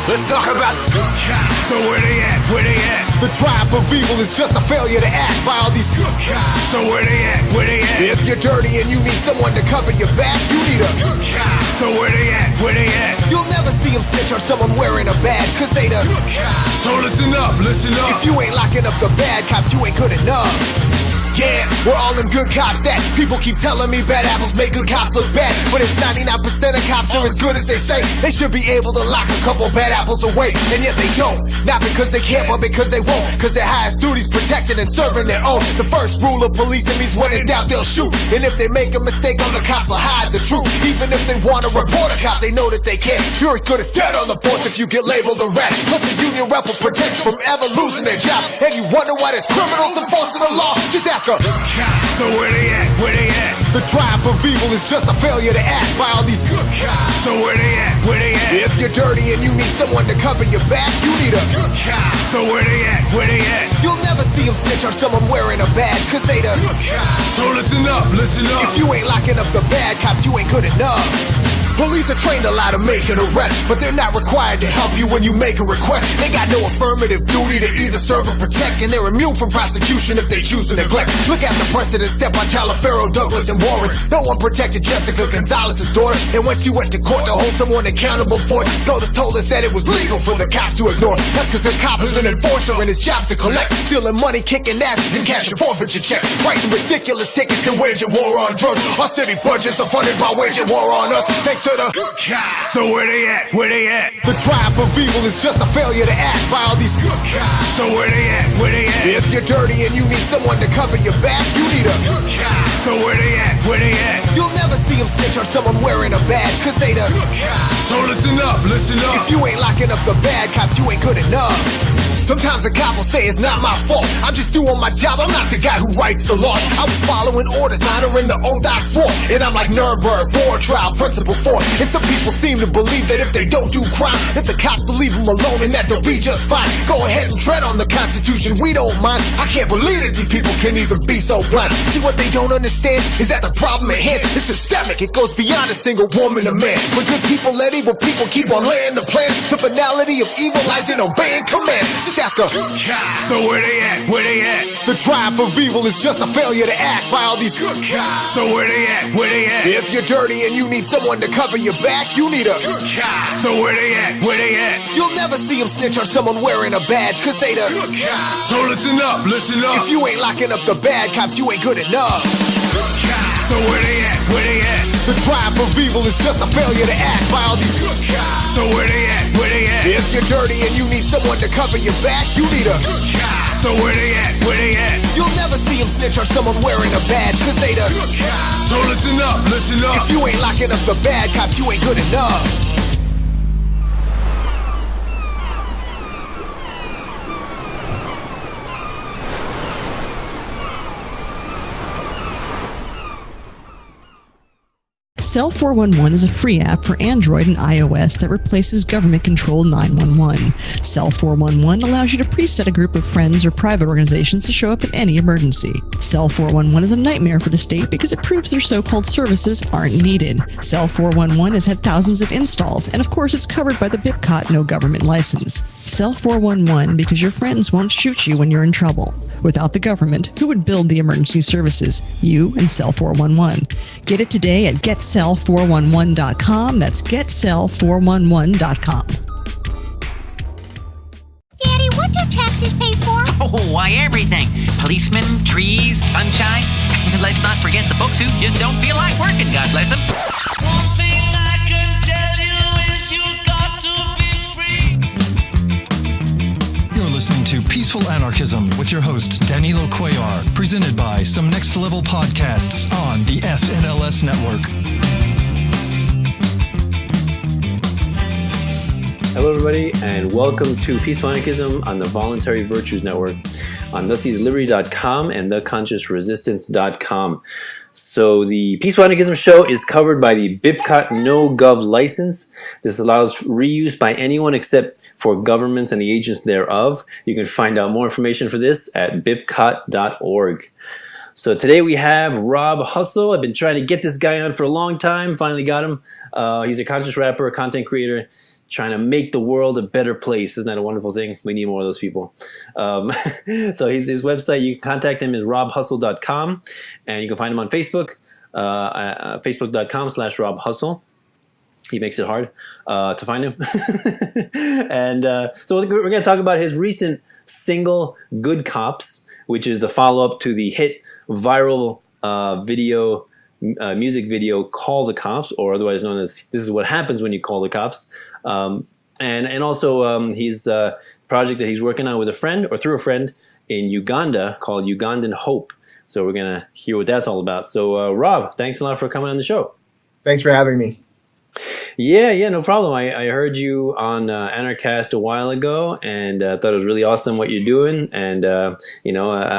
Let's talk about good cops. So where they at? Where they at? The drive for evil is just a failure to act by all these good cops. So where they at? Where they at? If you're dirty and you need someone to cover your back, you need a good cop. So where they at? Where they at? You'll never see them snitch on someone wearing a badge, cause they the good cops. So listen up, listen up. If you ain't locking up the bad cops, you ain't good enough. Yeah, we're all them good cops that people keep telling me bad apples make good cops look bad. But if 99% of cops are as good as they say, they should be able to lock a couple bad apples away. And yet they don't. Not because they can't, but because they won't. Cause their highest duty's protecting and serving their own. The first rule of policing means when in doubt they'll shoot. And if they make a mistake, other cops will hide the truth. Even if they want to report a cop, they know that they can't. You're as good as dead on the force if you get labeled a rat. Plus a union rep will protect you from ever losing their job. And you wonder why there's criminals enforcing the law? Just ask a good cops. So where they at? Where they at? The drive for evil is just a failure to act by all these good cops. So where they at? Where they at? If you're dirty and you need someone to cover your back, you need a good cop. So where they at? Where they at? You'll never see them snitch on someone wearing a badge, cause they the good cops. So listen up, listen up. If you ain't locking up the bad cops, you ain't good enough. Police are trained a lot to make an arrest, but they're not required to help you when you make a request. They got no affirmative duty to either serve or protect, and they're immune from prosecution if they choose to neglect. Look at the precedent set by Talaferro, Douglas, and Warren. No one protected Jessica Gonzalez's daughter, and when she went to court to hold someone accountable for it, Scotus told us that it was legal for the cops to ignore. That's because the cop is an enforcer and his job's to collect, stealing money, kicking asses, and cashing forfeiture checks, writing ridiculous tickets and waging war on drugs. Our city budgets are funded by waging war on us, thanks to the good cops. So where they at? Where they at? The drive for evil is just a failure to act by all these good cops. So where they at? Where they at? If you're dirty and you need someone to cover your back, you need a good cop. So where they at? Where they at? You'll never see them snitch on someone wearing a badge, cause they the good cops. So listen up, listen up. If you ain't locking up the bad cops, you ain't good enough. Sometimes a cop will say it's not my fault, I'm just doing my job, I'm not the guy who writes the laws. I was following orders, honoring the oath I swore. And I'm like Nuremberg, war trial, principle 4. And some people seem to believe that if they don't do crime, that the cops will leave them alone and that they'll be just fine. Go ahead and tread on the Constitution, we don't mind. I can't believe that these people can even be so blind. See, what they don't understand is that the problem at hand is systemic. It goes beyond a single woman or man. When good people let evil people keep on laying the plan, the finality of evil lies in obeying command. Just ask a good cop. So where they at? Where they at? The drive for evil is just a failure to act by all these good cops. So where they at? Where they at? If you're dirty and you need someone to cover your back, you need a good cop. So where they at? Where they at? You'll never see them snitch on someone wearing a badge, cause they the good cops. So listen up, listen up. If you ain't locking up the bad cops, you ain't good enough. Good cops. So where they at? Where they at? The drive for evil is just a failure to act by all these good cops. So where they at? Where they at? If you're dirty and you need someone to cover your back, you need a good cop. So where they at? Where they at? You'll never see them snitch on someone wearing a badge, cause they the good cops. So listen up, listen up. If you ain't locking up the bad cops, you ain't good enough. Cell411 is a free app for Android and iOS that replaces government-controlled 911. Cell411 allows you to preset a group of friends or private organizations to show up in any emergency. Cell411 is a nightmare for the state because it proves their so-called services aren't needed. Cell411 has had thousands of installs, and of course it's covered by the BIPCOT no government license. Cell411 because your friends won't shoot you when you're in trouble. Without the government, who would build the emergency services? You and Cell411. Get it today at getcell411.com. That's getcell411.com. Daddy, what do taxis pay for? Oh, why everything. Policemen, trees, sunshine. And let's not forget the folks who just don't feel like working, God bless them. One thing I can tell you is you got to be free. You're listening to Peaceful Anarchism with your host, Danilo Cuellar, presented by Some Next Level Podcasts on the SNLS Network. Hello, everybody, and welcome to Peaceful Anarchism on the Voluntary Virtues Network on TheSeasLiberty.com and TheConsciousResistance.com. So the Peaceful Anarchism show is covered by the BIPCOT No Gov license. This allows reuse by anyone except for governments and the agents thereof. You can find out more information for this at bipcot.org. So today we have Rob Hustle. I've been trying to get this guy on for a long time. Finally got him. He's a conscious rapper, a content creator. trying to make the world a better place. Isn't that a wonderful thing? We need more of those people. So his website, you can contact him, is robhustle.com, and you can find him on Facebook, facebook.com/robhustle. He makes it hard to find him. And so we're going to talk about his recent single, Good Cops, which is the follow-up to the hit viral music video, Call the Cops, or otherwise known as This Is What Happens When You Call the Cops. And also his project that he's working on with a friend, or through a friend, in Uganda, called Ugandan Hope. So we're going to hear what that's all about. So Rob, thanks a lot for coming on the show. Thanks for having me. Yeah, no problem. I heard you on Anarchast a while ago, and thought it was really awesome what you're doing. And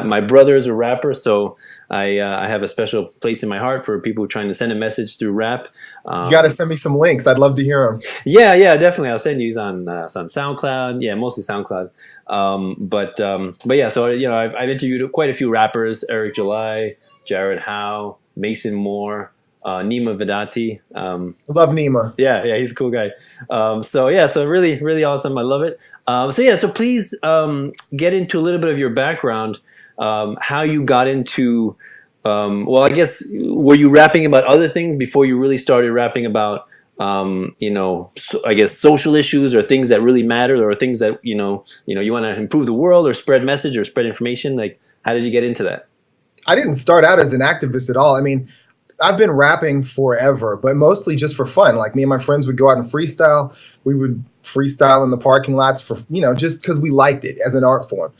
my brother is a rapper, so I have a special place in my heart for people trying to send a message through rap. You got to send me some links. I'd love to hear them. Yeah, definitely. I'll send you. He's on SoundCloud. Yeah, mostly SoundCloud. But yeah. So I've interviewed quite a few rappers: Eric July, Jared Howe, Mason Moore. Neema Vedadi. Love Neema. Yeah, he's a cool guy. So really, really awesome. I love it. So please get into a little bit of your background, how you got into, I guess, were you rapping about other things before you really started rapping about, I guess, social issues or things that really matter, or things that, you want to improve the world or spread message or spread information? Like, how did you get into that? I didn't start out as an activist at all. I mean, I've been rapping forever, but mostly just for fun. Like, me and my friends would go out and freestyle. We would freestyle in the parking lots for, just because we liked it as an art form.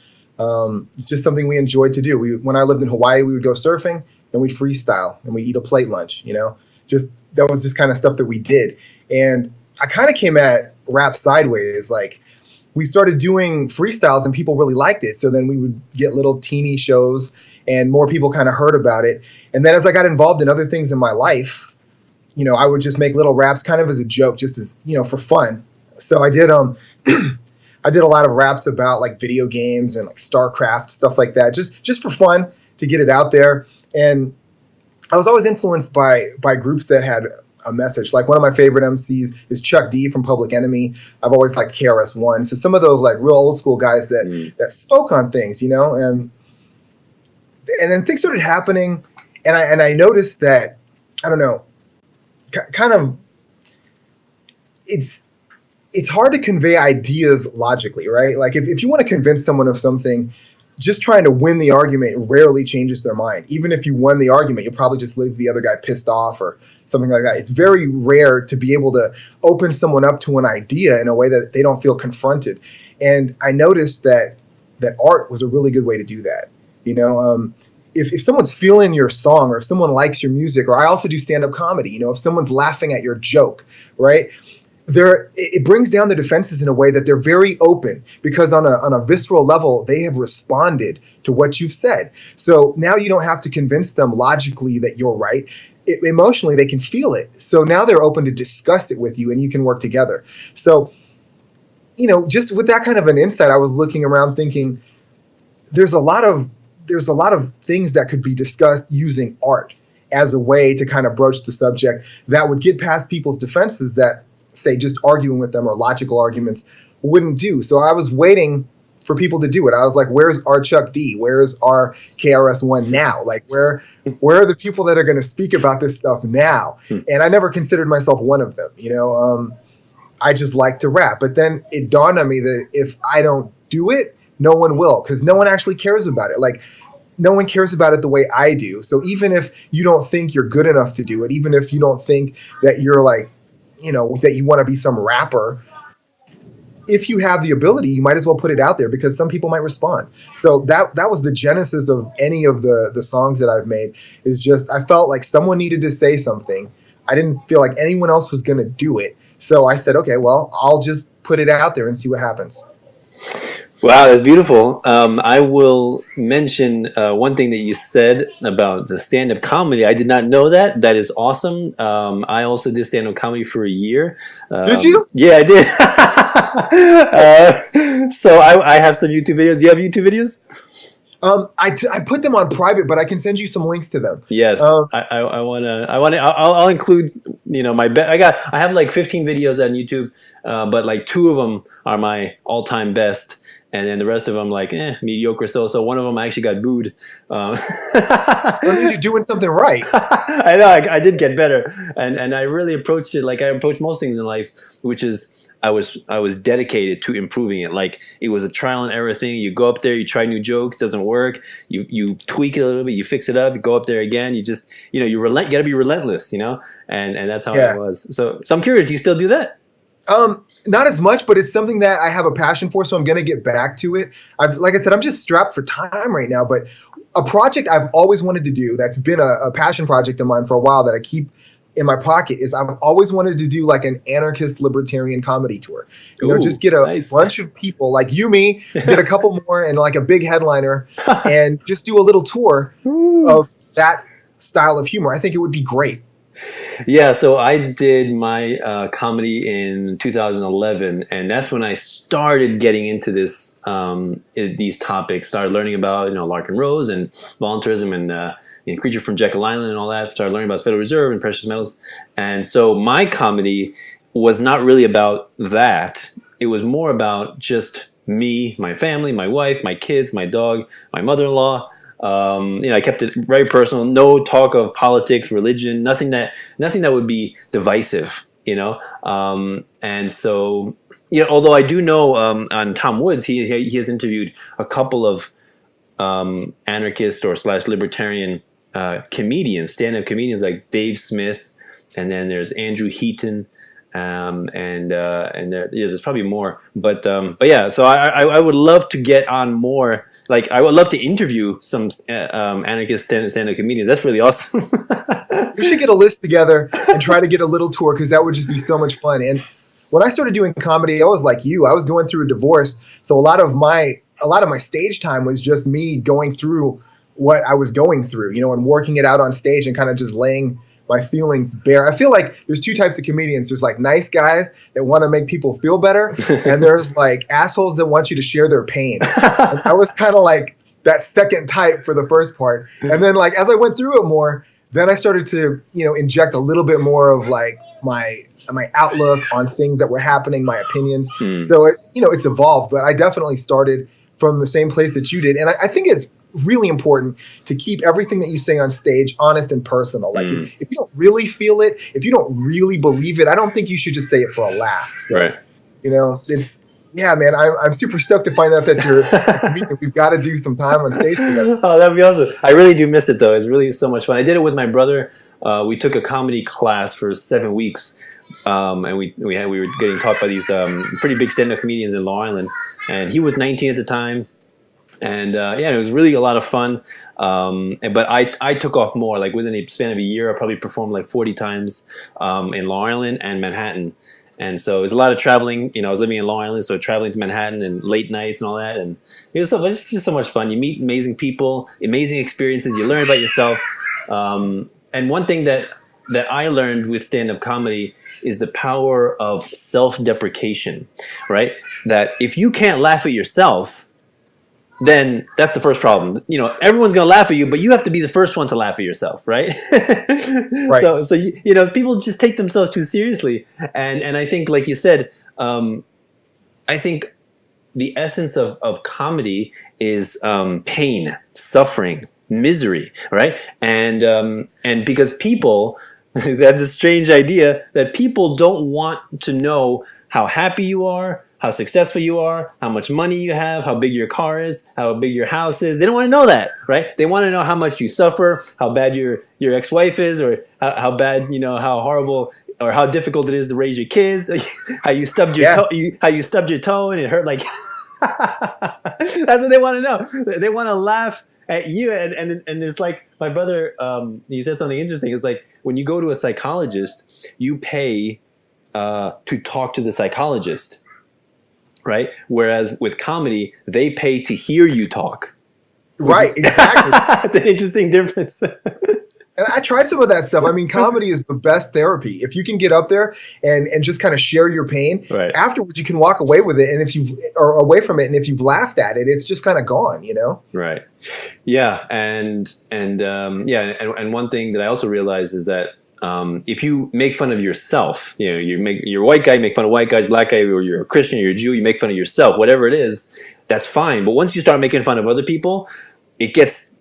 It's just something we enjoyed to do. When I lived in Hawaii, we would go surfing and we'd freestyle and we'd eat a plate lunch, that was just kind of stuff that we did. And I kind of came at rap sideways. Like, we started doing freestyles and people really liked it. So then we would get little teeny shows and more people kind of heard about it. And then as I got involved in other things in my life, I would just make little raps kind of as a joke, just as, for fun. So I did I did a lot of raps about like video games and like StarCraft, stuff like that, just for fun, to get it out there. And I was always influenced by groups that had a message. Like, one of my favorite MCs is Chuck D from Public Enemy. I've always liked KRS-One. So some of those like real old school guys that spoke on things, and then things started happening, and I noticed that, I don't know, kind of, it's hard to convey ideas logically, right? Like, if you want to convince someone of something, just trying to win the argument rarely changes their mind. Even if you won the argument, you'll probably just leave the other guy pissed off or something like that. It's very rare to be able to open someone up to an idea in a way that they don't feel confronted. And I noticed that art was a really good way to do that. If someone's feeling your song, or if someone likes your music, or I also do stand-up comedy, if someone's laughing at your joke, right? It brings down the defenses in a way that they're very open, because on a visceral level, they have responded to what you've said. So now you don't have to convince them logically that you're right. Emotionally, they can feel it. So now they're open to discuss it with you, and you can work together. So, just with that kind of an insight, I was looking around thinking, there's a lot of things that could be discussed using art as a way to kind of broach the subject that would get past people's defenses that, say, just arguing with them or logical arguments wouldn't do. So I was waiting for people to do it. I was like, where's our Chuck D? Where's our KRS-One now? Like, where are the people that are going to speak about this stuff now? And I never considered myself one of them. I just like to rap. But then it dawned on me that if I don't do it, no one will, because no one actually cares about it. Like, no one cares about it the way I do. So even if you don't think you're good enough to do it, even if you don't think that you're like, that you want to be some rapper, if you have the ability, you might as well put it out there, because some people might respond. So that was the genesis of any of the songs that I've made, is just, I felt like someone needed to say something. I didn't feel like anyone else was going to do it. So I said, okay, well, I'll just put it out there and see what happens. Wow, that's beautiful. I will mention one thing that you said about the stand-up comedy. I did not know that. That is awesome. I also did stand-up comedy for a year. Did you? Yeah, I did. So I have some YouTube videos. Do you have YouTube videos? I put them on private, but I can send you some links to them. Yes, I'll include, I have like 15 videos on YouTube, but like 2 of them are my all-time best, and then the rest of them like mediocre. So one of them I actually got booed. That means you're doing something right. I know I did get better, and I really approached it like I approach most things in life, which is I was dedicated to improving it. Like it was a trial and error thing. You go up there, you try new jokes, doesn't work. You tweak it a little bit, you fix it up, you go up there again. You just you gotta be relentless, and that's how it was. So I'm curious, do you still do that? Not as much, but it's something that I have a passion for, so I'm gonna get back to it. Like I said, I'm just strapped for time right now. But a project I've always wanted to do, that's been a passion project of mine for a while, that I keep in my pocket, is I've always wanted to do like an anarchist libertarian comedy tour. Just get a bunch of people like me, get a couple more, and like a big headliner, and just do a little tour of that style of humor. I think it would be great. Yeah, so I did my comedy in 2011, and that's when I started getting into these topics. Started learning about Lark and Rose and voluntarism and Creature from Jekyll Island and all that. Started learning about the Federal Reserve and precious metals, and so my comedy was not really about that. It was more about just me, my family, my wife, my kids, my dog, my mother-in-law. I kept it very personal. No talk of politics, religion, nothing that would be divisive. And so although I do know on Tom Woods, he has interviewed a couple of anarchist or / libertarian comedians, stand-up comedians like Dave Smith, and then there's Andrew Heaton. And there's probably more, but yeah. So I would love to get on more. Like I would love to interview some anarchist stand-up comedians. That's really awesome. We should get a list together and try to get a little tour, because that would just be so much fun. And when I started doing comedy, I was like you. I was going through a divorce, so a lot of my stage time was just me going through what I was going through, and working it out on stage and kind of just laying my feelings bare. I feel like there's 2 types of comedians. There's like nice guys that want to make people feel better, and there's like assholes that want you to share their pain. And I was kind of like that second type for the first part. And then like as I went through it more, then I started to, inject a little bit more of like my outlook on things that were happening, my opinions. So it's, it's evolved, but I definitely started from the same place that you did. And I think it's really important to keep everything that you say on stage honest and personal. Like if you don't really feel it, if you don't really believe it, I don't think you should just say it for a laugh. So, right. Man, I'm super stoked to find out that we've got to do some time on stage together. Oh, that'd be awesome. I really do miss it though. It's really so much fun. I did it with my brother. We took a comedy class for 7 weeks. And we were getting taught by these pretty big stand-up comedians in Long Island, and he was 19 at the time. And it was really a lot of fun. But I took off more. Like within a span of a year, I probably performed like 40 times in Long Island and Manhattan. And so it was a lot of traveling. I was living in Long Island, so traveling to Manhattan and late nights and all that. And it was just so much fun. You meet amazing people, amazing experiences. You learn about yourself. And one thing that I learned with stand-up comedy is the power of self-deprecation, right? That if you can't laugh at yourself, then that's the first problem. Everyone's going to laugh at you, but you have to be the first one to laugh at yourself, right? Right. So people just take themselves too seriously. And I think, like you said, I think the essence of comedy is pain, suffering, misery, right? And because people they have this strange idea that people don't want to know how happy you are, how successful you are, how much money you have, how big your car is, how big your house is. They don't want to know that, right? They want to know how much you suffer, how bad your ex-wife is, or how bad, how horrible or how difficult it is to raise your kids, how you stubbed your toe and it hurt like. That's what they want to know. They want to laugh at you, and it's like my brother. He said something interesting. It's like when you go to a psychologist, you pay to talk to the psychologist, right? Whereas with comedy, they pay to hear you talk. Right, exactly. It's an interesting difference. And I tried some of that stuff. I mean, comedy is the best therapy. If you can get up there and just kind of share your pain, Right. afterwards you can walk away with it. And if you've or away from it, and if you've laughed at it, it's just kind of gone, you know? Right. Yeah. And one thing that I also realized is that if you make fun of yourself, you know, you're a white guy, you make fun of white guys, black guy, or you're a Christian, you're a Jew, you make fun of yourself, whatever it is, that's fine. But once you start making fun of other people, it gets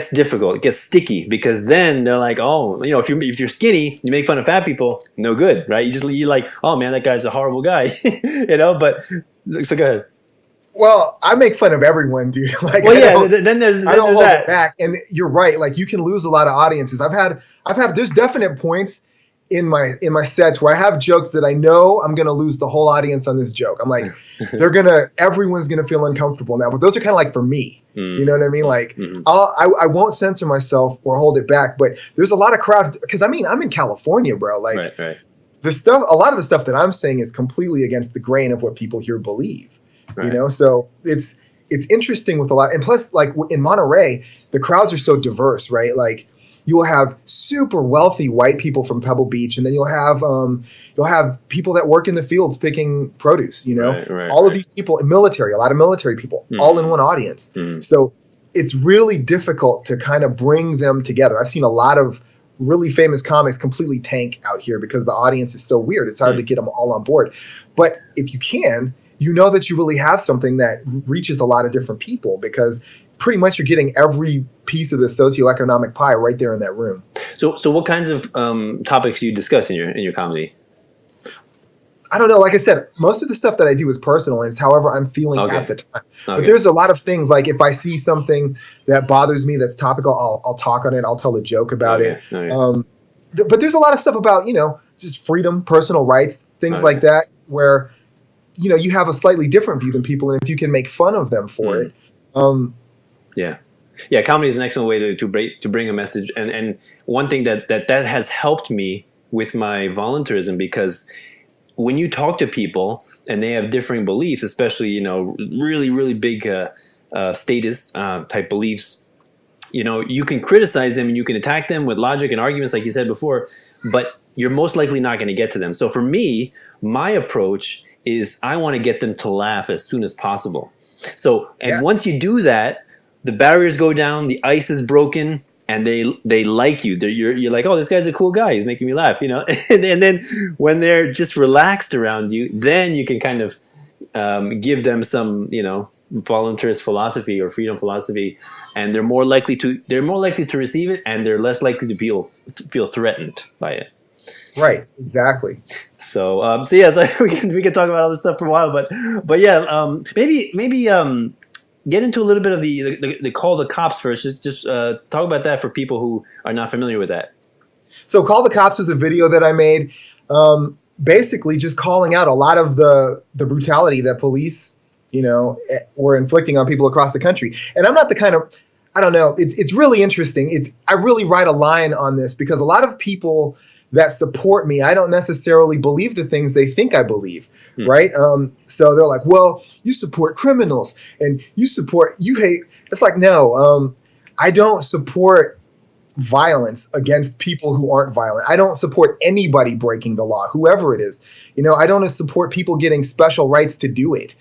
difficult. It gets sticky, because then they're like, oh, you know, if you're skinny, you make fun of fat people, no good, right? You're like, oh man, that guy's a horrible guy, you know. But so go ahead. Well, I make fun of everyone, dude. Like, Well, yeah. Then there's I don't hold that. it back. And you're right. Like, you can lose a lot of audiences. I've had there's definite points in my sets where I have jokes that I know I'm going to lose the whole audience on this joke. I'm like, everyone's going to feel uncomfortable now. But those are kind of like for me. You know what I mean? Like, I won't censor myself or hold it back. But there's a lot of crowds, because I mean, I'm in California, bro. Like, Right. a lot of the stuff that I'm saying is completely against the grain of what people here believe. Right. You know, so it's interesting with a lot. And plus, like in Monterey, the crowds are so diverse, right? Like, you will have super wealthy white people from Pebble Beach, and then you'll have people that work in the fields picking produce, you know, all of these people, a lot of military people, all in one audience. So it's really difficult to kind of bring them together. I've seen a lot of really famous comics completely tank out here because the audience is so weird. It's hard to get them all on board. But if you can, you know that you really have something that reaches a lot of different people, because pretty much you're getting every piece of the socioeconomic pie right there in that room. So what kinds of topics do you discuss in your comedy? I don't know. Like I said, most of the stuff that I do is personal, and it's however I'm feeling at the time. But there's a lot of things, like if I see something that bothers me that's topical, I'll talk on it. I'll tell a joke about it. But there's a lot of stuff about, you know, just freedom, personal rights, things like that, where, you know, you have a slightly different view than people, and if you can make fun of them for it. Yeah, comedy is an excellent way to bring a message. And one thing that has helped me with my voluntarism, because when you talk to people and they have differing beliefs, especially, you know, really, really big status type beliefs, you know, you can criticize them and you can attack them with logic and arguments, like you said before, but you're most likely not going to get to them. So for me, my approach is I want to get them to laugh as soon as possible. So, and once you do that, the barriers go down, the ice is broken, and they like you. You're like, oh, this guy's a cool guy. He's making me laugh, you know. And then when they're just relaxed around you, then you can kind of give them some, you know, voluntarist philosophy or freedom philosophy, and they're more likely to receive it, and they're less likely to feel threatened by it. Right, exactly. So we can talk about all this stuff for a while, but yeah, maybe get into a little bit of the call the cops first. Just talk about that for people who are not familiar with that. So Call the Cops was a video that I made, basically just calling out a lot of the brutality that police, you know, were inflicting on people across the country. And I'm not the kind of, I don't know, it's really interesting. I really write a line on this because a lot of people that support me, I don't necessarily believe the things they think I believe, right? So they're like, well, you support criminals and you hate. It's like, no, I don't support violence against people who aren't violent. I don't support anybody breaking the law, whoever it is. You know, I don't support people getting special rights to do it.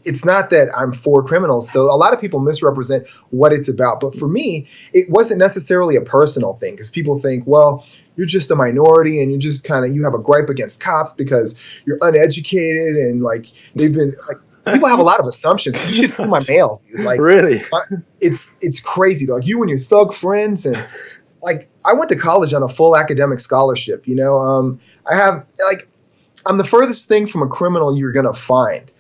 It's not that I'm for criminals. So a lot of people misrepresent what it's about. But for me, it wasn't necessarily a personal thing, because people think, well, you're just a minority and you have a gripe against cops because you're uneducated and like they've been like, people have a lot of assumptions. You should see my mail, dude. Like, really, it's crazy. Like, you and your thug friends, and like, I went to college on a full academic scholarship. You know, I'm the furthest thing from a criminal you're gonna find.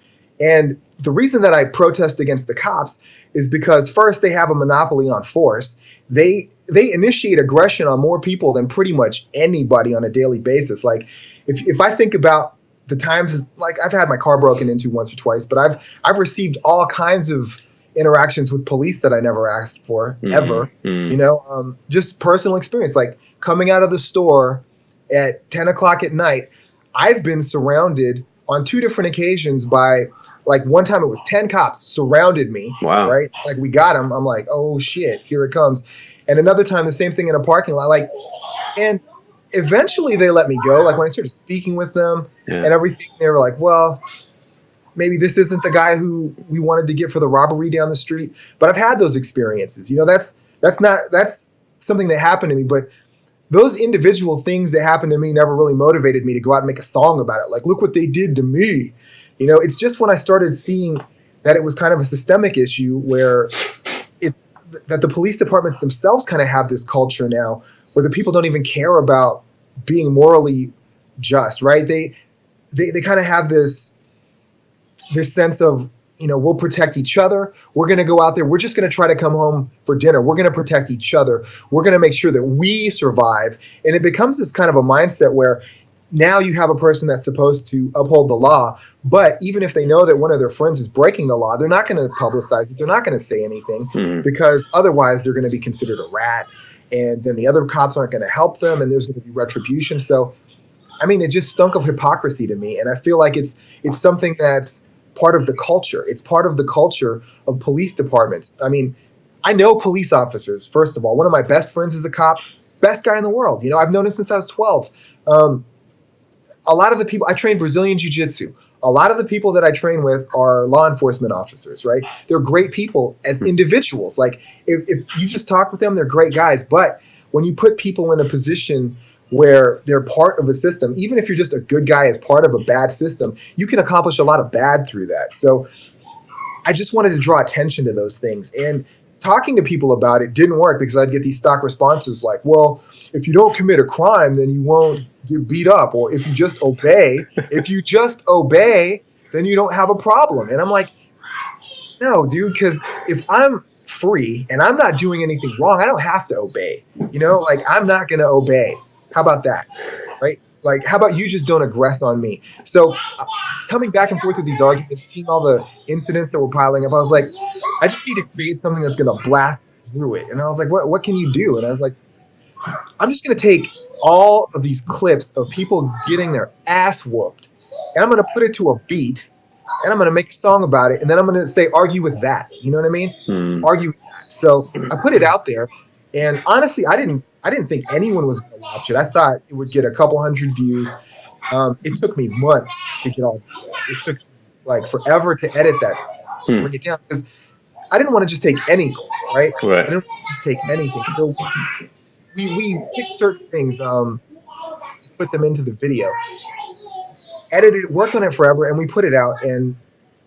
And the reason that I protest against the cops is because, first, they have a monopoly on force. They initiate aggression on more people than pretty much anybody on a daily basis. Like, if I think about the times, like, I've had my car broken into once or twice, but I've received all kinds of interactions with police that I never asked for, ever. You know, just personal experience, like coming out of the store at 10 o'clock at night. I've been surrounded on 2 different occasions by, like, one time it was 10 cops surrounded me. Wow. Right? Like, we got them. I'm like, oh shit, here it comes. And another time, the same thing in a parking lot. Like, and eventually they let me go. Like when I started speaking with them and everything, they were like, well, maybe this isn't the guy who we wanted to get for the robbery down the street. But I've had those experiences. You know, that's something that happened to me. But those individual things that happened to me never really motivated me to go out and make a song about it. Like, look what they did to me. You know, it's just when I started seeing that it was kind of a systemic issue where that the police departments themselves kind of have this culture now where the people don't even care about being morally just, right? They kind of have this sense of, you know, we'll protect each other. We're going to go out there. We're just going to try to come home for dinner. We're going to protect each other. We're going to make sure that we survive. And it becomes this kind of a mindset where now you have a person that's supposed to uphold the law, but even if they know that one of their friends is breaking the law, they're not going to publicize it. They're not going to say anything because otherwise they're going to be considered a rat. And then the other cops aren't going to help them and there's going to be retribution. So, I mean, it just stunk of hypocrisy to me. And I feel like it's something that's part of the culture. It's part of the culture of police departments. I mean, I know police officers, first of all. One of my best friends is a cop, best guy in the world. You know, I've known him since I was 12. A lot of the people, I train Brazilian Jiu-Jitsu. A lot of the people that I train with are law enforcement officers, right? They're great people as individuals. Like, if you just talk with them, they're great guys. But when you put people in a position where they're part of a system, even if you're just a good guy as part of a bad system, you can accomplish a lot of bad through that. So I just wanted to draw attention to those things. And talking to people about it didn't work because I'd get these stock responses like, well, if you don't commit a crime, then you won't get beat up. Or if you just obey, then you don't have a problem. And I'm like, no, dude, because if I'm free and I'm not doing anything wrong, I don't have to obey. You know, like, I'm not going to obey. How about that? Right? Like, how about you just don't aggress on me? So coming back and forth with these arguments, seeing all the incidents that were piling up, I was like, I just need to create something that's going to blast through it. And I was like, what can you do? And I was like, I'm just going to take all of these clips of people getting their ass whooped, and I'm going to put it to a beat, and I'm going to make a song about it, and then I'm going to say, argue with that. You know what I mean? Argue with that. So I put it out there, and honestly, I didn't think anyone was going to watch it. I thought it would get a couple hundred views. It took me months to get all this. It took like forever to edit that, bring it down, because I didn't want to just take anything, right? I didn't want to just take anything. So we picked certain things to put them into the video, edited it, worked on it forever, and we put it out. And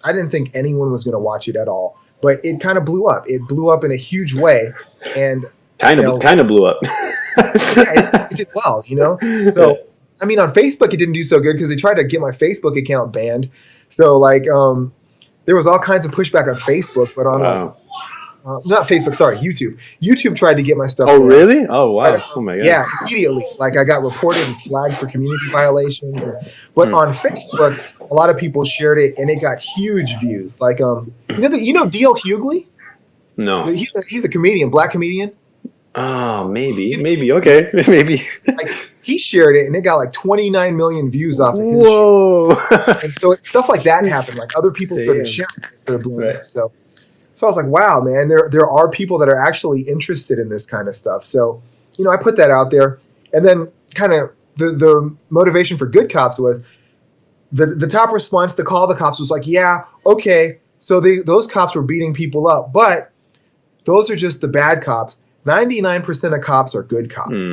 I didn't think anyone was going to watch it at all, but it kind of blew up. It blew up in a huge way, and kind of blew up. Yeah, it did well, you know. So I mean, on Facebook, it didn't do so good because they tried to get my Facebook account banned. So like, there was all kinds of pushback on Facebook, but on not Facebook, sorry, YouTube. YouTube tried to get my stuff. Oh, really? Oh, wow. Oh, my God. Yeah, immediately. Like, I got reported and flagged for community violations. But on Facebook, a lot of people shared it, and it got huge views. Like, you know D.L. Hughley? No. He's a comedian, black comedian. Oh, maybe. Okay, maybe. Like, he shared it, and it got like 29 million views off of his Whoa. shit. And so stuff like that happened. Like, other people started sharing it. So I was like, wow, man, there are people that are actually interested in this kind of stuff. So, you know, I put that out there. And then kind of the motivation for Good Cops was the top response to call the cops was like, yeah, okay, so those cops were beating people up, but those are just the bad cops. 99% of cops are good cops.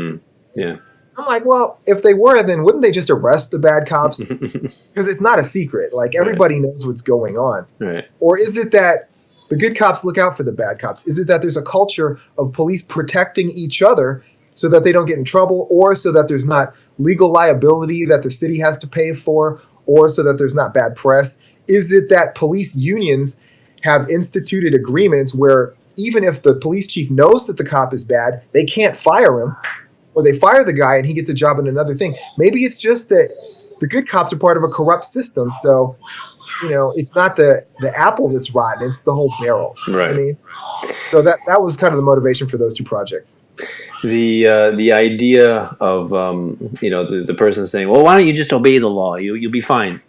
Yeah. I'm like, well, if they were, then wouldn't they just arrest the bad cops? Because it's not a secret. Like, everybody knows what's going on. Right. Or is it that the good cops look out for the bad cops? Is it that there's a culture of police protecting each other so that they don't get in trouble, or so that there's not legal liability that the city has to pay for, or so that there's not bad press? Is it that police unions have instituted agreements where even if the police chief knows that the cop is bad, they can't fire him, or they fire the guy and he gets a job in another thing? Maybe it's just that the good cops are part of a corrupt system, so you know, it's not the apple that's rotten, it's the whole barrel. Right. I mean, so that was kind of the motivation for those two projects. The idea of you know, the person saying, well, why don't you just obey the law? You'll be fine.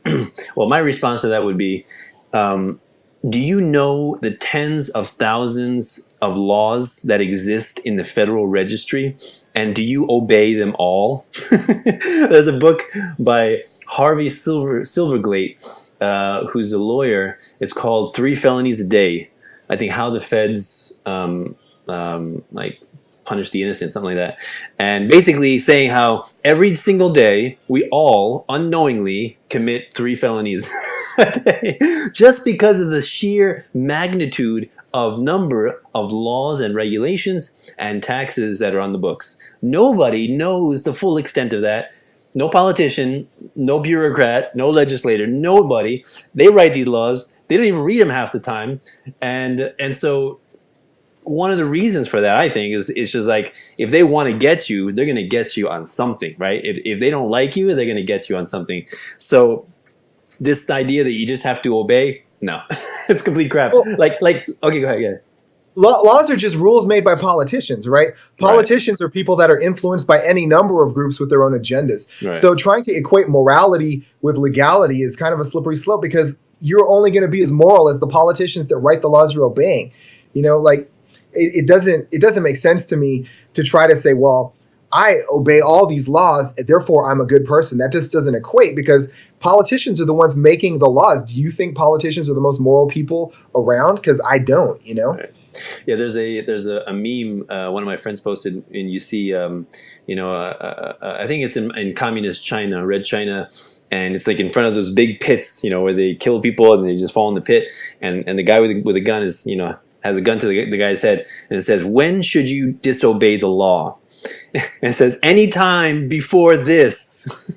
Well, my response to that would be, do you know the tens of thousands of laws that exist in the Federal Registry? And do you obey them all? There's a book by Harvey Silverglate, who's a lawyer. It's called 3 Felonies a Day. I think how the feds like punish the innocent, something like that. And basically saying how every single day we all unknowingly commit 3 felonies a day, just because of the sheer magnitude of number of laws and regulations and taxes that are on the books. Nobody knows the full extent of that. No politician, no bureaucrat, no legislator, nobody. They write these laws. They don't even read them half the time. And so one of the reasons for that, I think, is it's just like, if they want to get you, they're going to get you on something, right? If they don't like you, they're going to get you on something. So this idea that you just have to obey, no, it's complete crap. Well, okay, go ahead. Yeah. Laws are just rules made by politicians, right? Politicians are people that are influenced by any number of groups with their own agendas. Right. So trying to equate morality with legality is kind of a slippery slope, because you're only going to be as moral as the politicians that write the laws you're obeying. You know, like it doesn't make sense to me to try to say, well, I obey all these laws, therefore I'm a good person. That just doesn't equate, because politicians are the ones making the laws. Do you think politicians are the most moral people around? Because I don't, you know? Right. Yeah, there's a meme one of my friends posted, and you see, I think it's in communist China, Red China, and it's like in front of those big pits, where they kill people and they just fall in the pit, and the guy with a gun is, has a gun to the guy's head, and it says, "When should you disobey the law?" And it says, "Anytime before this."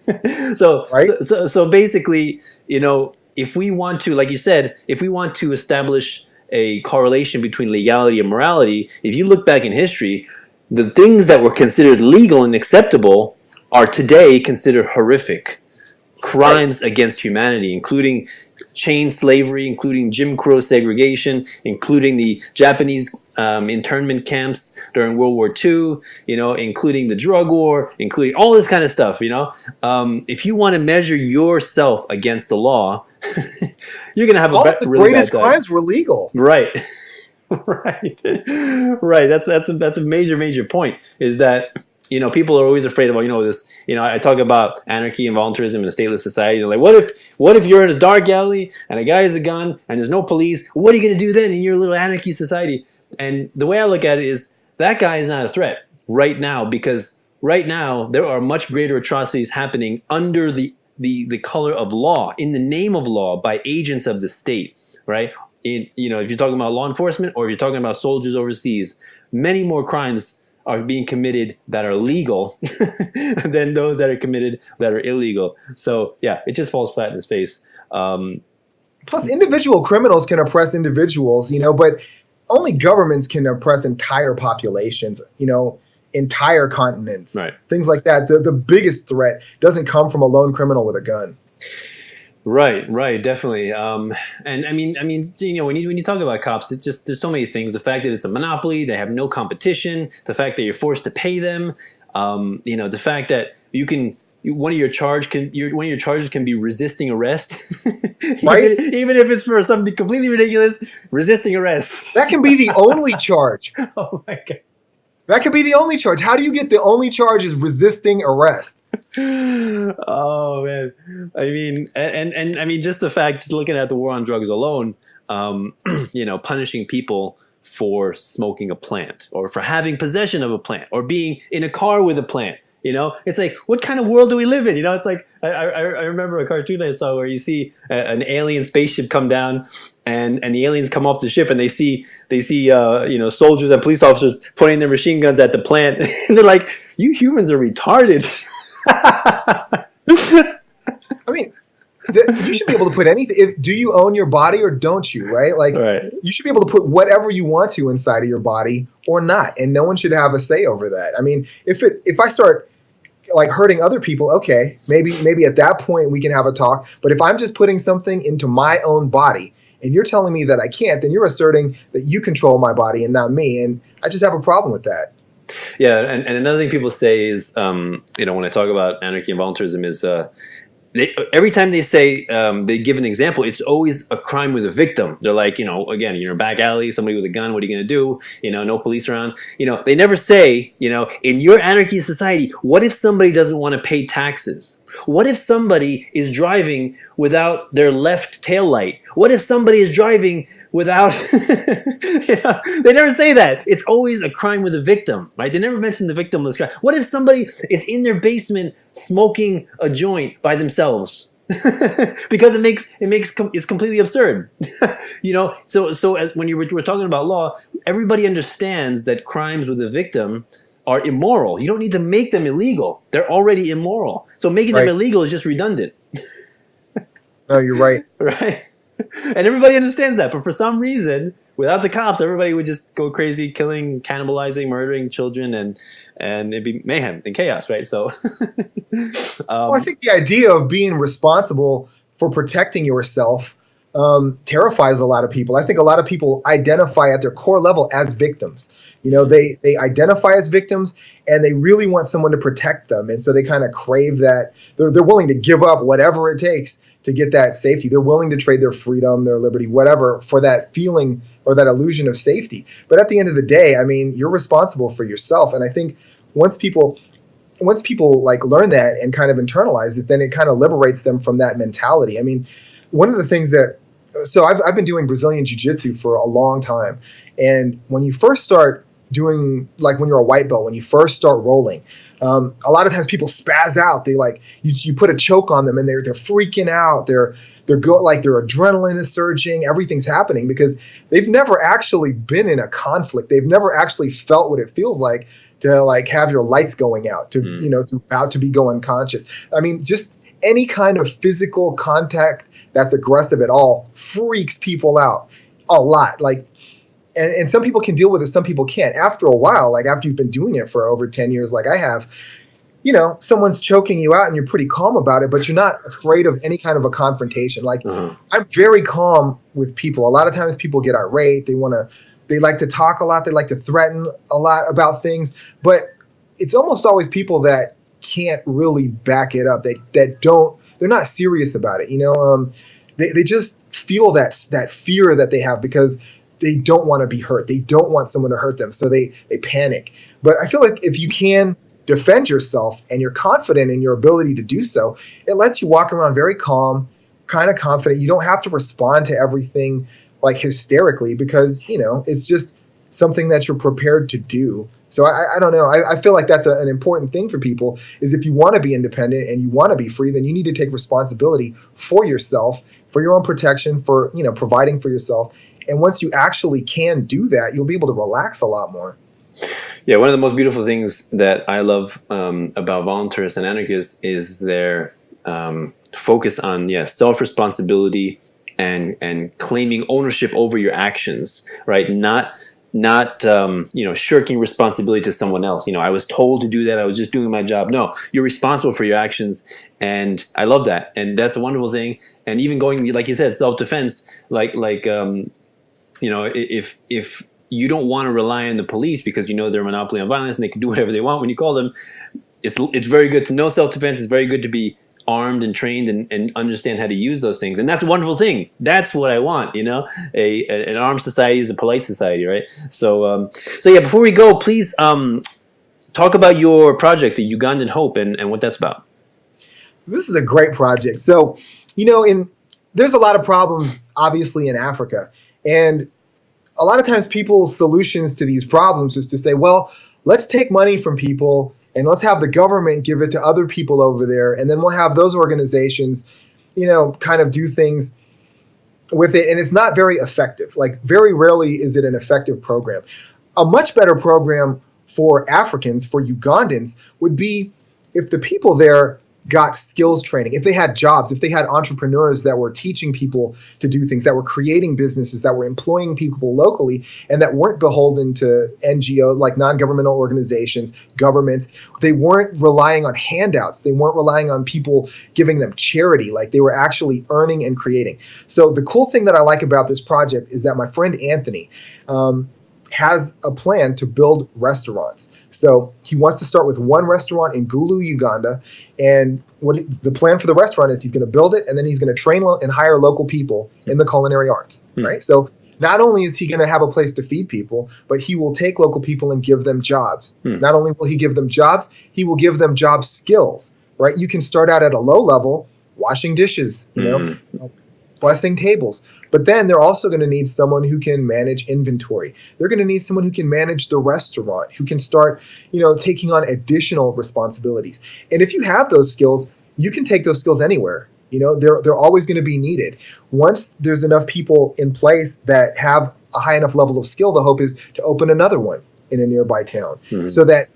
So basically, if we want to, like you said, if we want to establish a correlation between legality and morality, if you look back in history, the things that were considered legal and acceptable are today considered horrific crimes against humanity, including chain slavery, including Jim Crow segregation, including the Japanese internment camps during World War II, including the drug war, including all this kind of stuff. If you want to measure yourself against the law, you're going to have all the really greatest crimes were legal. Right. Right. That's a major point, is that people are always afraid about this. I talk about anarchy and voluntarism in a stateless society. Like, what if you're in a dark alley and a guy has a gun and there's no police? What are you going to do then in your little anarchy society? And the way I look at it is, that guy is not a threat right now, because right now there are much greater atrocities happening under the color of law, in the name of law, by agents of the state, right? If you're talking about law enforcement, or if you're talking about soldiers overseas, many more crimes are being committed that are legal than those that are committed that are illegal. So yeah, it just falls flat in its face. Plus, individual criminals can oppress individuals, but only governments can oppress entire populations, entire continents, right? Things like that. The biggest threat doesn't come from a lone criminal with a gun. Right, definitely. And I mean, when you talk about cops, it's just, there's so many things. The fact that it's a monopoly, they have no competition. The fact that you're forced to pay them. The fact that one of your charges can be resisting arrest, right? even if it's for something completely ridiculous, resisting arrest. That can be the only charge. Oh my God. That could be the only charge. How do you get the only charge is resisting arrest? Oh man, I mean, just the fact, just looking at the war on drugs alone, punishing people for smoking a plant, or for having possession of a plant, or being in a car with a plant. It's like, what kind of world do we live in? It's like, I remember a cartoon I saw where you see an alien spaceship come down, and the aliens come off the ship, and they see soldiers and police officers pointing their machine guns at the plant, and they're like, "You humans are retarded." I mean, you should be able to put anything. Do you own your body or don't you? Right? Like, right. You should be able to put whatever you want to inside of your body or not, and no one should have a say over that. I mean, if I start like hurting other people, okay, maybe at that point we can have a talk. But if I'm just putting something into my own body, and you're telling me that I can't, then you're asserting that you control my body and not me, and I just have a problem with that. Yeah, and another thing people say is, when I talk about anarchy and voluntarism, is every time they say they give an example, it's always a crime with a victim. They're like, again, you're in a back alley, somebody with a gun. What are you going to do? No police around. They never say, in your anarchy society, what if somebody doesn't want to pay taxes? What if somebody is driving without their left tail light? What if somebody is driving without they never say that. It's always a crime with a victim, right? They never mention the victimless crime. What if somebody is in their basement smoking a joint by themselves? Because it's completely absurd. So as when we're talking about law, everybody understands that crimes with a victim are immoral. You don't need to make them illegal. They're already immoral. So making them illegal is just redundant. No, you're right. Right? And everybody understands that, but for some reason, without the cops, everybody would just go crazy, killing, cannibalizing, murdering children, and it'd be mayhem and chaos, right? So, well, I think the idea of being responsible for protecting yourself terrifies a lot of people. I think a lot of people identify at their core level as victims. They identify as victims, and they really want someone to protect them, and so they kind of crave that. They're willing to give up whatever it takes to get that safety. They're willing to trade their freedom, their liberty, whatever, for that feeling or that illusion of safety. But at the end of the day, I mean, you're responsible for yourself. And I think once people like learn that and kind of internalize it, then it kind of liberates them from that mentality. I mean, one of the things so I've been doing Brazilian Jiu-Jitsu for a long time. And when you first start doing, like when you're a white belt, when you first start rolling, a lot of times people spaz out. They you put a choke on them and they're freaking out. Their adrenaline is surging. Everything's happening because they've never actually been in a conflict. They've never actually felt what it feels like to have your lights going out, to about to be go unconscious. I mean, just any kind of physical contact that's aggressive at all freaks people out a lot. And some people can deal with it, some people can't. After a while, after you've been doing it for over 10 years like I have, someone's choking you out and you're pretty calm about it, but you're not afraid of any kind of a confrontation. I'm very calm with people. A lot of times people get irate. They like to talk a lot. They like to threaten a lot about things, but it's almost always people that can't really back it up. They're not serious about it. They just feel that fear that they have because they don't want to be hurt. They don't want someone to hurt them. So they panic. But I feel like if you can defend yourself and you're confident in your ability to do so, it lets you walk around very calm, kind of confident. You don't have to respond to everything hysterically because, it's just something that you're prepared to do. So I don't know. I feel like that's an important thing for people is if you want to be independent and you want to be free, then you need to take responsibility for yourself, for your own protection, for, providing for yourself. And once you actually can do that, you'll be able to relax a lot more. Yeah, one of the most beautiful things that I love about voluntarists and anarchists is their focus on self-responsibility and claiming ownership over your actions, right? Not shirking responsibility to someone else. I was told to do that. I was just doing my job. No, you're responsible for your actions. And I love that. And that's a wonderful thing. And even going, like you said, self-defense, if you don't want to rely on the police because they're a monopoly on violence and they can do whatever they want when you call them, it's very good to know self-defense. It's very good to be armed and trained and understand how to use those things. And that's a wonderful thing. That's what I want, an armed society is a polite society, right? So before we go, please talk about your project, the Ugandan Hope, and what that's about. This is a great project. So, there's a lot of problems, obviously, in Africa. And a lot of times people's solutions to these problems is to say, well, let's take money from people and let's have the government give it to other people over there. And then we'll have those organizations, kind of do things with it. And it's not very effective. Very rarely is it an effective program. A much better program for Africans, for Ugandans, would be if the people there got skills training, if they had jobs, if they had entrepreneurs that were teaching people to do things, that were creating businesses, that were employing people locally, and that weren't beholden to NGO, like non-governmental organizations, governments. They weren't relying on handouts. They weren't relying on people giving them charity. They were actually earning and creating. So the cool thing that I like about this project is that my friend Anthony, has a plan to build restaurants. So he wants to start with one restaurant in Gulu, Uganda, and the plan for the restaurant is he's going to build it, and then he's going to train and hire local people in the culinary arts, right? So not only is he going to have a place to feed people, but he will take local people and give them jobs. Not only will he give them jobs, he will give them job skills, right? You can start out at a low level, washing dishes, bussing tables. But then they're also going to need someone who can manage inventory. They're going to need someone who can manage the restaurant, who can start, taking on additional responsibilities. And if you have those skills, you can take those skills anywhere. They're always going to be needed. Once there's enough people in place that have a high enough level of skill, the hope is to open another one in a nearby town, so that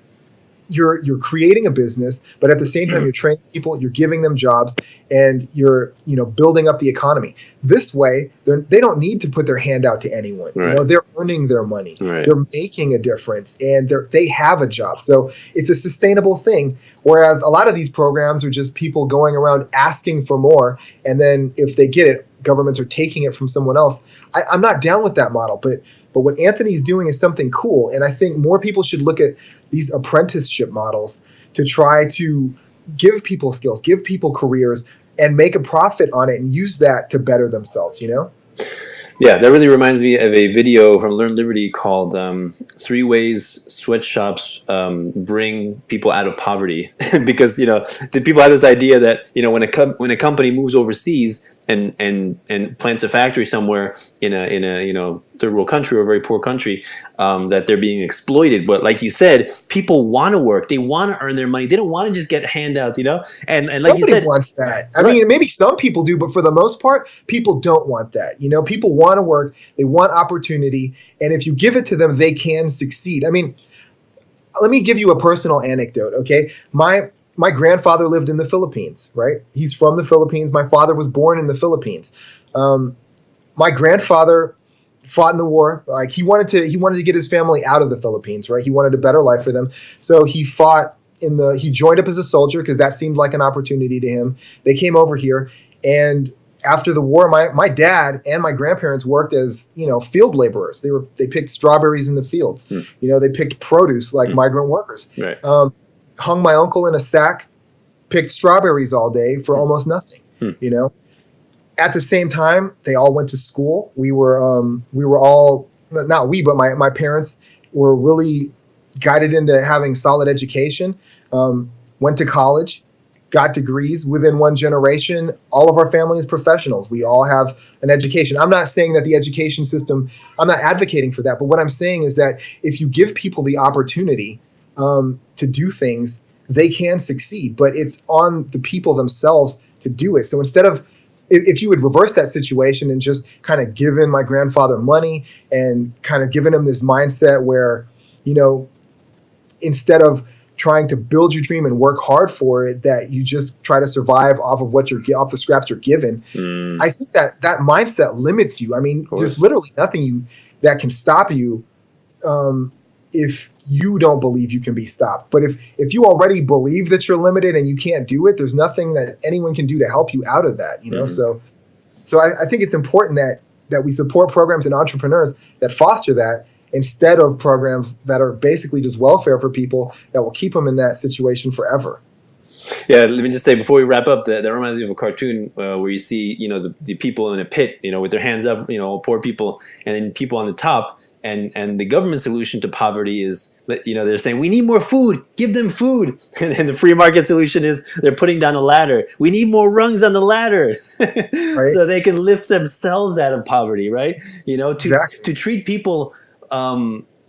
you're creating a business, but at the same time you're training people, you're giving them jobs, and you're building up the economy. This way, they don't need to put their hand out to anyone. Right. They're earning their money. Right. They're making a difference, and they have a job. So it's a sustainable thing. Whereas a lot of these programs are just people going around asking for more, and then if they get it, governments are taking it from someone else. I'm not down with that model, but what Anthony's doing is something cool, and I think more people should look at these apprenticeship models to try to give people skills, give people careers, and make a profit on it and use that to better themselves, Yeah, that really reminds me of a video from Learn Liberty called 3 Ways Sweatshops Bring People Out of Poverty. Because, the people have this idea that, when a company moves overseas and plants a factory somewhere in a third world country or a very poor country, that they're being exploited. But like you said, people want to work. They want to earn their money. They don't want to just get handouts, and like Nobody you said, wants that. I mean, maybe some people do, but for the most part, people don't want that. People want to work. They want opportunity. And if you give it to them, they can succeed. I mean, let me give you a personal anecdote, okay? My grandfather lived in the Philippines, right? He's from the Philippines. My father was born in the Philippines. My grandfather fought in the war. Like he wanted to get his family out of the Philippines, right? He wanted a better life for them. So he fought he joined up as a soldier because that seemed like an opportunity to him. They came over here, and after the war, my dad and my grandparents worked as, field laborers. They picked strawberries in the fields. They picked produce like migrant workers. Right. Hung my uncle in a sack, picked strawberries all day for almost nothing. At the same time, they all went to school. We were all, not we, but my parents were really guided into having solid education, went to college, got degrees within one generation. All of our family is professionals. We all have an education. I'm not saying that the education system, I'm not advocating for that, but what I'm saying is that if you give people the opportunity to do things, they can succeed, but it's on the people themselves to do it. So instead of, if you would reverse that situation and just kind of given my grandfather money and kind of given him this mindset where, instead of trying to build your dream and work hard for it, that you just try to survive off of off the scraps you're given. I think that mindset limits you. I mean, there's literally nothing that can stop you if you don't believe you can be stopped. But if you already believe that you're limited and you can't do it, there's nothing that anyone can do to help you out of that. So I think it's important that we support programs and entrepreneurs that foster that, instead of programs that are basically just welfare for people that will keep them in that situation forever. Yeah, let me just say before we wrap up, that reminds me of a cartoon where you see, the people in a pit, with their hands up, poor people, and then people on the top. And the government solution to poverty is, they're saying, we need more food, give them food. And the free market solution is they're putting down a ladder. We need more rungs on the ladder Right. so they can lift themselves out of poverty, right? Exactly. To treat people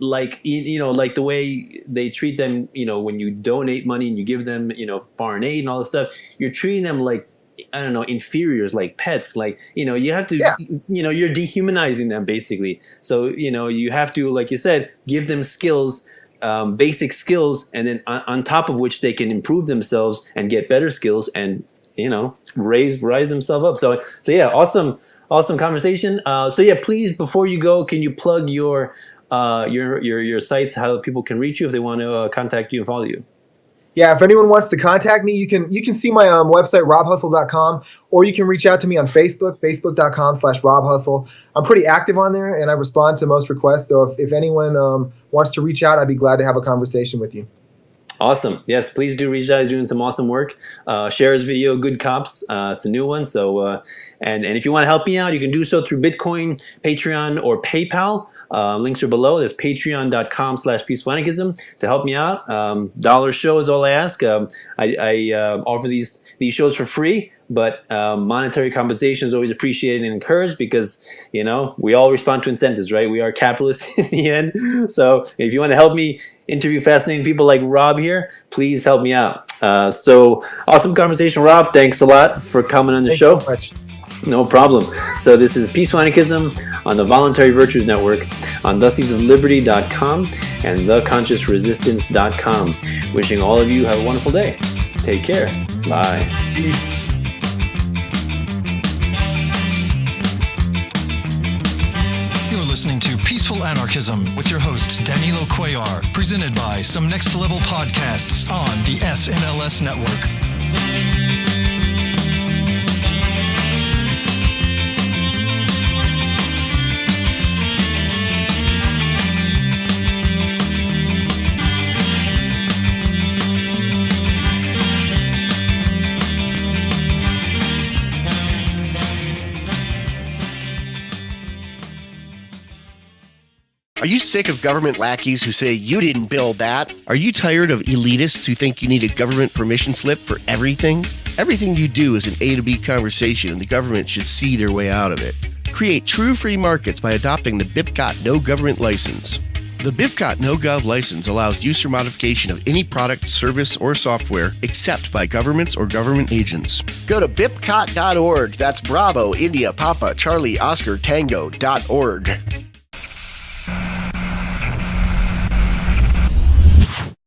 like the way they treat them, when you donate money and you give them, foreign aid and all this stuff, you're treating them like, I don't know, inferiors, like pets, like, you have to, you're dehumanizing them basically. So, you have to, like you said, give them skills, basic skills, and then on top of which they can improve themselves and get better skills and, rise themselves up. So yeah, awesome conversation. So yeah, please, before you go, can you plug your sites, how people can reach you if they want to contact you and follow you? Yeah, if anyone wants to contact me, you can see my website, robhustle.com, or you can reach out to me on Facebook, facebook.com/robhustle. I'm pretty active on there, and I respond to most requests. So if anyone wants to reach out, I'd be glad to have a conversation with you. Awesome. Yes, please do reach out. He's doing some awesome work. Share his video, Good Cops. It's a new one. So, and if you want to help me out, you can do so through Bitcoin, Patreon, or PayPal. Links are below. There's patreon.com/peacefulanarchism to help me out. $1 show is all I ask. I offer these shows for free, but monetary compensation is always appreciated and encouraged because, we all respond to incentives, right? We are capitalists in the end. So if you want to help me interview fascinating people like Rob here, please help me out. So awesome conversation, Rob. Thanks a lot for coming on the show. So much. No problem. So this is Peaceful Anarchism on the Voluntary Virtues Network on theseedsofliberty.com and theconsciousresistance.com. Wishing all of you have a wonderful day. Take care. Bye. Peace. You're listening to Peaceful Anarchism with your host, Danilo Cuellar, presented by Some Next Level Podcasts on the SNLS Network. Are you sick of government lackeys who say you didn't build that? Are you tired of elitists who think you need a government permission slip for everything? Everything you do is an A to B conversation and the government should see their way out of it. Create true free markets by adopting the BIPCOT No Government License. The BIPCOT No Gov license allows use or modification of any product, service, or software except by governments or government agents. Go to bipcot.org. That's Bravo, India, Papa, Charlie, Oscar, Tango.org.